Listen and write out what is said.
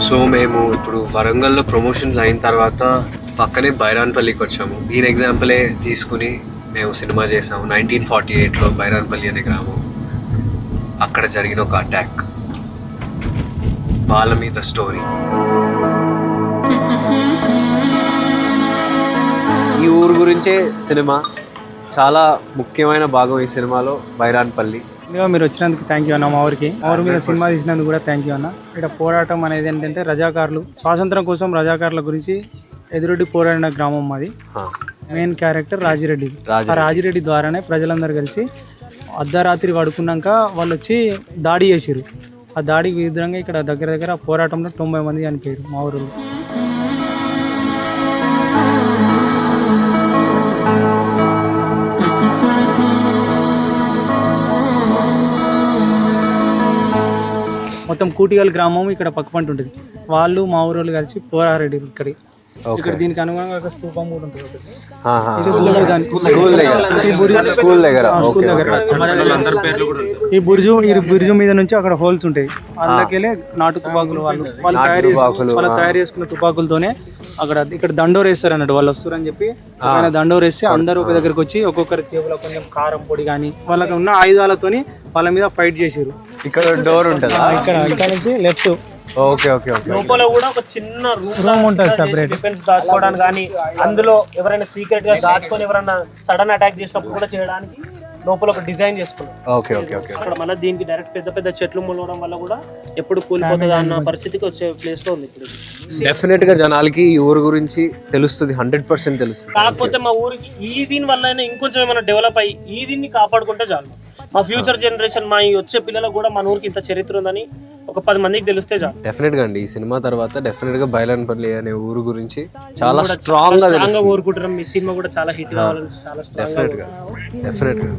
So మేము ఇప్పుడు వరంగల్లో ప్రమోషన్స్ అయిన తర్వాత పక్కనే బైరాన్పల్లికి వచ్చాము. దీని ఎగ్జాంపులే తీసుకుని మేము సినిమా చేసాము. 1948లో బైరాన్పల్లి అనే గ్రామం, అక్కడ జరిగిన ఒక అటాక్, వాళ్ళ మీద స్టోరీ. ఈ ఊరు గురించే సినిమా, చాలా ముఖ్యమైన భాగం ఈ సినిమాలో బైరాన్పల్లి. మీరు వచ్చినందుకు థ్యాంక్ యూ అన్న. మా ఊరికి మీద సినిమా తీసినందుకు కూడా థ్యాంక్ యూ అన్న. ఇక్కడ పోరాటం అనేది ఏంటంటే రజాకారులు, స్వాతంత్రం కోసం రజాకారుల గురించి ఎదురొడ్డి పోరాడిన గ్రామం మాది. Main character Rajireddy. ఆ రాజిరెడ్డి ద్వారానే ప్రజలందరూ కలిసి అర్ధరాత్రి పడుకున్నాక వాళ్ళు వచ్చి దాడి చేసారు. ఆ దాడికి విధంగా ఇక్కడ దగ్గర దగ్గర పోరాటంలో 90 మంది చనిపోయారు మా ఊరిలో. మొత్తం కూటిగల్ గ్రామం ఇక్కడ పక్కపంట ఉంటుంది. వాళ్ళు మా ఊరోళ్ళు కలిసి పోరారెడ్డి ఇక్కడ దీనికి అనుగుణంగా ఒక స్తూపం కూడా ఉంటుంది. ఈ బుర్జు మీద నుంచి అక్కడ హోల్స్ ఉంటాయి, అందులోకెళ్ళి నాటు తుపాకులు వాళ్ళు తయారు చేసుకున్న తుపాకులతోనే ఇక్కడ దండోరు వేస్తారు అన్నట్టు. వాళ్ళు వస్తారని చెప్పి ఆయన దండోరు వేస్తే అందరూ ఒక దగ్గరకు వచ్చి ఒక్కొక్కరి చేతిలో కొంచెం కారం పొడి కానీ వాళ్ళకి ఉన్న ఆయుధాలతోని వాళ్ళ మీద ఫైట్ చేసారు. ఇక్కడ డోర్ ఉంటుంది, ఇక్కడ నుంచి లెఫ్ట్ లోపల కూడా ఒక చిన్న రూమ్ ఉంటుంది సెపరేట్, డిఫెన్స్ దాచుకోవడానికి కానీ అందులో ఎవరైనా సీక్రెట్ గా దాచుకొని ఎవరైనా సడన్ అటాక్ చేసినప్పుడు కూడా చేయడానికి లోపల ఒక డిజైన్ చేసుకున్నాం. అక్కడ మళ్ళీ దీనికి డైరెక్ట్ పెద్ద పెద్ద చెట్లు మొలవడం వల్ల కూడా ఎప్పుడు కూలిపోతుంది అన్న పరిస్థితికి వచ్చే ప్లేస్ లో ఉంది. ఇప్పుడు డెఫినెట్ గా జనాలకి ఈ ఊరు గురించి తెలుస్తుంది, 100% తెలుస్తుంది. కాకపోతే మా ఊరికి ఈ దీని వల్ల ఇంకొంచెం ఏమైనా డెవలప్ అయ్యి ఈ దీన్ని కాపాడుకుంటే చాలు. మా ఫ్యూచర్ జనరేషన్, మా వచ్చే పిల్లలకు కూడా మన ఊరికి ఇంత చరిత్ర ఉందని ఒక 10 మందికి తెలిస్తే చాలు. డెఫినెట్ గా అండి, ఈ సినిమా తర్వాత డెఫినెట్ గా బైరాన్పల్లి అనే ఊరు గురించి చాలా స్ట్రాంగ్ గా కోరుకుంటున్నాం. మీ సినిమా కూడా చాలా హిట్ కావాలని చాలా డెఫినెట్ గా